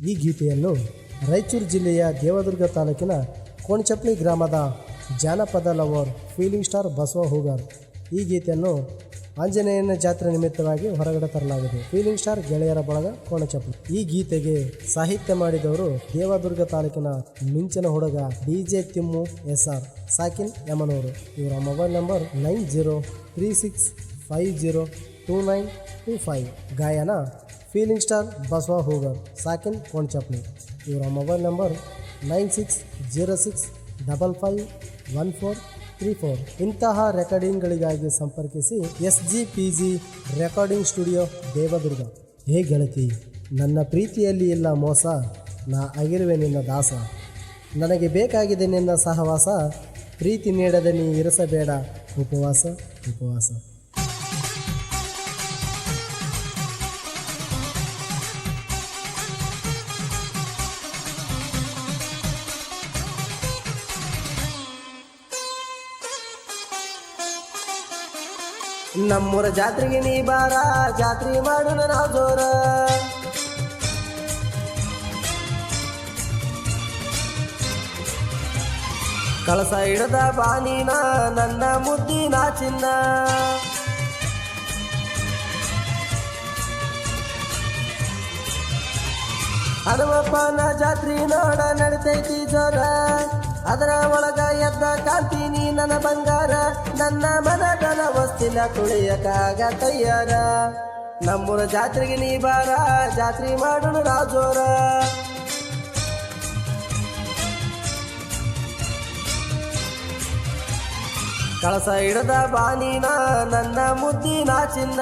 ಈ ಗೀತೆಯನ್ನು ರಾಯಚೂರು ಜಿಲ್ಲೆಯ ದೇವದುರ್ಗ ತಾಲೂಕಿನ ಕೋಣಚಪ್ಲಿ ಗ್ರಾಮದ ಜಾನಪದ lover feeling star Basava Hoogar ಈ ಗೀತೆಯನ್ನು ಆಂಜನೇಯನ ಜಾತ್ರೆ ನಿಮಿತ್ತವಾಗಿ ಹೊರಗಡೆ ತರಲಾಗಿದೆ. ಫೀಲಿಂಗ್ ಸ್ಟಾರ್ ಗೆಳೆಯರ ಬಳಗ ಕೋಣಚಪ್ಲಿ. ಈ ಗೀತೆಗೆ ಸಾಹಿತ್ಯ ಮಾಡಿದವರು ದೇವದುರ್ಗ ತಾಲೂಕಿನ ಮಿಂಚಿನ ಹುಡುಗ DJ ತಿಮ್ಮು SR ಸಾಕಿನ್ ಯಮನೂರು. ಇವರ ಮೊಬೈಲ್ ನಂಬರ್ 9036502925. ಗಾಯನ ಫೀಲಿಂಗ್ ಸ್ಟಾರ್ ಬಸವ ಹೂಗಾರ್ ಸಾಕಿನ್ ಕೋಣಚಪ್ಲಿ. ಇವರ ಮೊಬೈಲ್ ನಂಬರ್ 9606551434. ಇಂತಹ ರೆಕಾರ್ಡಿಂಗ್ಗಳಿಗಾಗಿ ಸಂಪರ್ಕಿಸಿ SGPG ರೆಕಾರ್ಡಿಂಗ್ ಸ್ಟುಡಿಯೋ ದೇವದುರ್ಗ. ಹೇ ಗೆಳತಿ, ನನ್ನ ಪ್ರೀತಿಯಲ್ಲಿ ಇಲ್ಲ ಮೋಸ, ನಾ ಆಗಿರುವೆ ನಿನ್ನ ದಾಸ. ನನಗೆ ಬೇಕಾಗಿದೆ ನಿನ್ನ ಸಹವಾಸ, ಪ್ರೀತಿ ನೀಡದೆ ನೀ ಇರಿಸಬೇಡ ಉಪವಾಸ ಉಪವಾಸ. ನಮ್ಮೂರ ಜಾತ್ರೆಗೆ ನೀ ಬಾರ, ಜಾತ್ರೆ ಮಾಡೋಣ ನಾವು ಜೋರ. ಕಳಸ ಹಿಡದ ಬಾನಿನ ನನ್ನ ಮುದ್ದಿನ ಚಿನ್ನ. ಹನುಮಪ್ಪನ ಜಾತ್ರೆ ನೋಡ ನಡಿತೈತಿ ಜೋರ, ಅದರ ಒಳಗ ಎದ್ದ ಕಾಂತೀನಿ ನನ್ನ ಬಂಗಾರ. ನನ್ನ ಮನದನ ವಸ್ತಿನ ತುಳಿಯಕ್ಕಾಗ ತಯ್ಯಾರ. ನಮ್ಮೂರ ಜಾತ್ರೆಗೆ ನೀ ಬಾರ, ಜಾತ್ರೆ ಮಾಡೋಣ ರಾಜೋರ. ಕಳಸ ಹಿಡದ ಬಾನಿನ ನನ್ನ ಮುದ್ದಿನ ಚಿನ್ನ.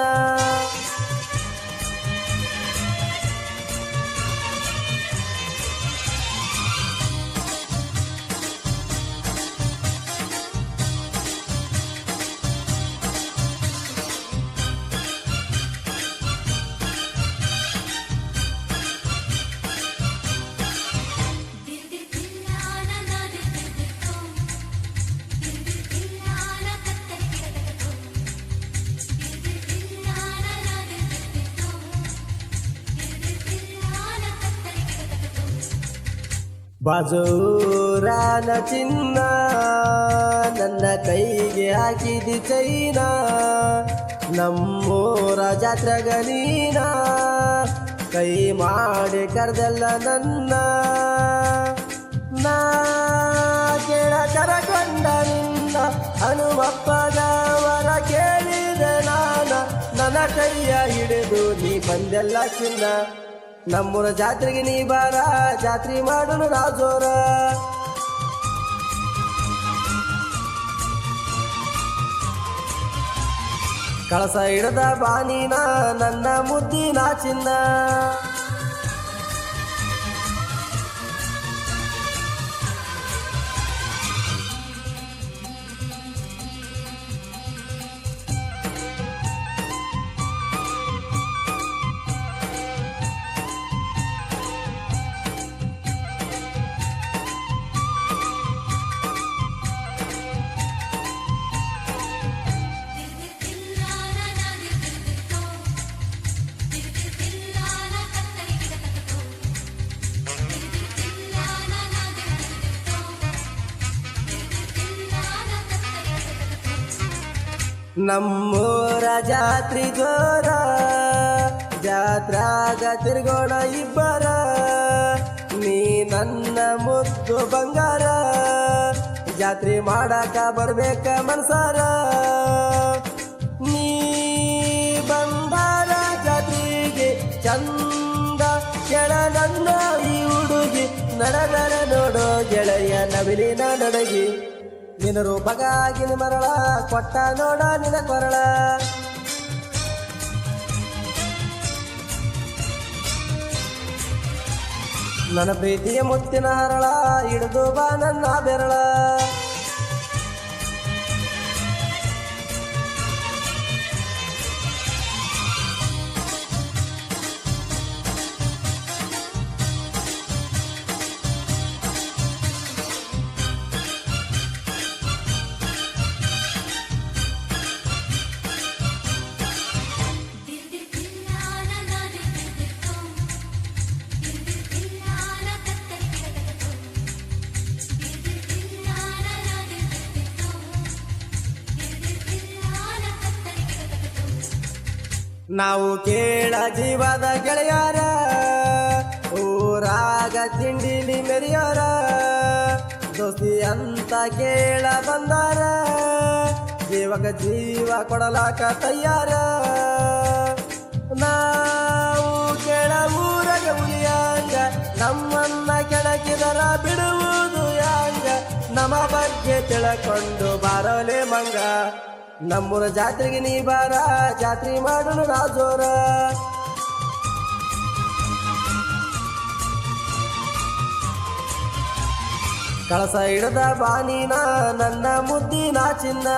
ಬಾಜೂರಾನ ಚಿನ್ನ ನನ್ನ ಕೈಗೆ ಹಾಕಿದಿ ಚೈನ. ನಮ್ಮೂರ ಜಾತ್ರೆಗ ನೀನ ಕೈ ಮಾಡಿ ಕರೆದಲ್ಲ ನನ್ನ. ನಾ ಕೇಳ ಕರಕೊಂಡ ನಿನ್ನ ಹನುಮಪ್ಪನವರ ಕೇಳಿದೆ ನಾನ. ನನ್ನ ಕೈಯ ಹಿಡಿದು ನೀ ಬಂದೆಲ್ಲ ಚಿನ್ನ. ನಮ್ಮೂರ ಜಾತ್ರೆಗೆ ನೀ ಬಾರ, ಜಾತ್ರೆ ಮಾಡೋಣ ರಾಜೋರ. ಕಳಸ ಹಿಡದ ಬಾನಿನ ನನ್ನ ಮುದ್ದಿನ ಚಿನ್ನ. ನಮ್ಮೂರ ಜಾತ್ರೆ ಜೋರ, ಜಾತ್ರಾಗ ತಿರ್ಗೋಣ ಇಬ್ಬರ. ನೀ ನನ್ನ ಮುದ್ದು ಬಂಗಾರ, ಜಾತ್ರೆ ಮಾಡಾಕ ಬರ್ಬೇಕ ಮನ್ಸಾರ. ನೀ ಬಂದಾರ ಜಾತ್ರೆಗೆ ಚಂದ, ಕೆಳ ನನ್ನ ಈ ಹುಡುಗಿ. ನಡಗರ ನೋಡೋ ಗೆಳೆಯ ನವಿಲಿನ ನಡಗಿ. ನಿನ್ನ ರೂಪಗಾಗಿ ಮರಳ ಕೊಟ್ಟ ನೋಡ ನಿನ್ನ ಕೊರಳ. ನನ್ನ ಪ್ರೀತಿಯ ಮುತ್ತಿನ ಹರಳ, ಹಿಡಿದು ಬಾ ನನ್ನ ಬೆರಳ. ನಾವು ಕೇಳ ಜೀವದ ಗೆಳೆಯರ ಊರಾಗ ತಿಂಡಿಲಿ ಮೆರಿಯಾರ ದೋಸ್ತಿ ಅಂತ ಕೇಳ ಬಂದಾರ ಜೀವಕ ಜೀವ ಕೊಡಲಾಕ ತಯ್ಯಾರ ನಾವು ಕೇಳ ಊರಾಗ ಉಳಿಯಾಂಗ ನಮ್ಮನ್ನ ಕೆಳಕಿದರ ಬಿಡುವುದು ಯಾಂಗ ನಮ್ಮ ಬಗ್ಗೆ ತಿಳ್ಕೊಂಡು ಬಾರಲೆ ಮಂಗ ನಮ್ಮೂರ ಜಾತ್ರೆಗೆ ನೀ ಬಾರ ಜಾತ್ರೆ ಮಾಡೋಣ ನಾ ಜೋರ ಕಳಸ ಹಿಡದ ಬಾನಿನ ನನ್ನ ಮುದ್ದಿನ ಚಿನ್ನ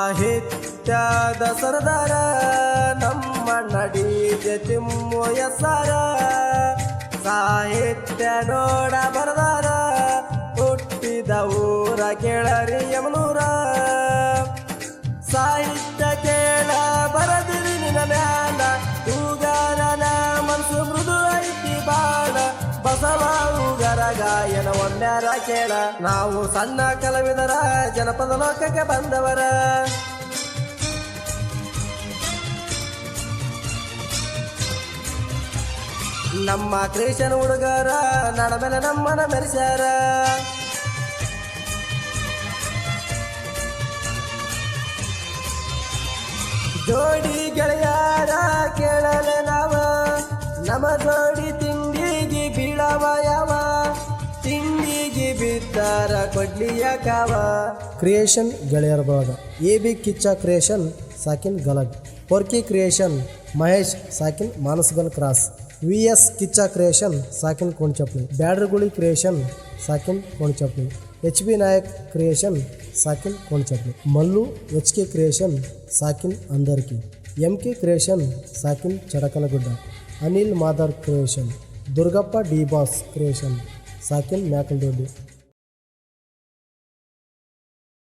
ಸಾಹಿತ್ಯದ ಸರದಾರ ನಮ್ಮ ನಡೀಜೆ ತಿಮ್ಮೋಯ ಸಾರ ಸಾಹಿತ್ಯ ನೋಡ ಬರದಾರ ಹುಟ್ಟಿದ ಊರ ಕೇಳರಿ ಯಮನೂರ ಸಾಹಿತ್ಯ ಕೇಳ ಬರದಿರಿ ನಿನ್ನ ಮ್ಯಾಲ ಹೂಗಾರನ ಮನಸ್ಸು ಮೃದು ಐತಿ ಬಾಳ ಬಸವ ಹೂಗರ ಗಾಯನ ಒಮ್ಮ್ಯಾರ ಕೇಳ ನಾವು ಸಣ್ಣ ಕಲಾವಿದರ ಜನಪದ ಲೋಕಕ್ಕೆ ಬಂದವರ ನಮ್ಮ ಕ್ರಿಶ್ಚಿಯನ್ ಹುಡುಗರ ನಡಮೇಲೆ ನಮ್ಮನ ಮೆರೆಸ್ಯಾರ ಜೋಡಿ ಗೆಳೆಯರ ಕೇಳಲೆ ನಾವ ನಮ್ಮ ಜೋಡಿ ತಿಂಡಿಗೆ ಬೀಳವ ಯಾವ ತಿಂಡಿಗೆ ಬಿದ್ದಾರ ಕೊಡ್ಲಿಯ ಕಾವ ಕ್ರಿಯೇಷನ್ ಗೆಳೆಯರ ಬಳಗ AB ಕಿಚ್ಚ ಕ್ರಿಯೇಷನ್ ಸಾಕಿನ್ ಗಲಗ್ ಪೊರ್ಕಿ ಕ್ರಿಯೇಷನ್ ಮಹೇಶ್ ಸಾಕಿನ್ Manasgal cross VS Kichcha creation ಸಾಕಿನ್ ಕೋಣಚಪ್ಲಿ ಬ್ಯಾಡ್ರಗುಳಿ ಕ್ರಿಯೇಷನ್ ಸಾಕಿನ್ ಕೋಣಚಪ್ಲಿ HB ನಾಯಕ್ ಕ್ರಿಯೇಷನ್ ಸಾಕಿನ್ ಕೋಣಚಪ್ಲಿ ಮಲ್ಲು HK ಕ್ರಿಯೇಷನ್ ಸಾಕಿನ್ ಅಂದರ್ಕಿ MK ಕ್ರಿಯೇಷನ್ ಸಾಕಿನ್ Chadakalagudda Anil Madar creation Durgappa D boss creation ಸಾಕಿನ್ ಮ್ಯಾಕಲ್ದೊಡ್ಡಿ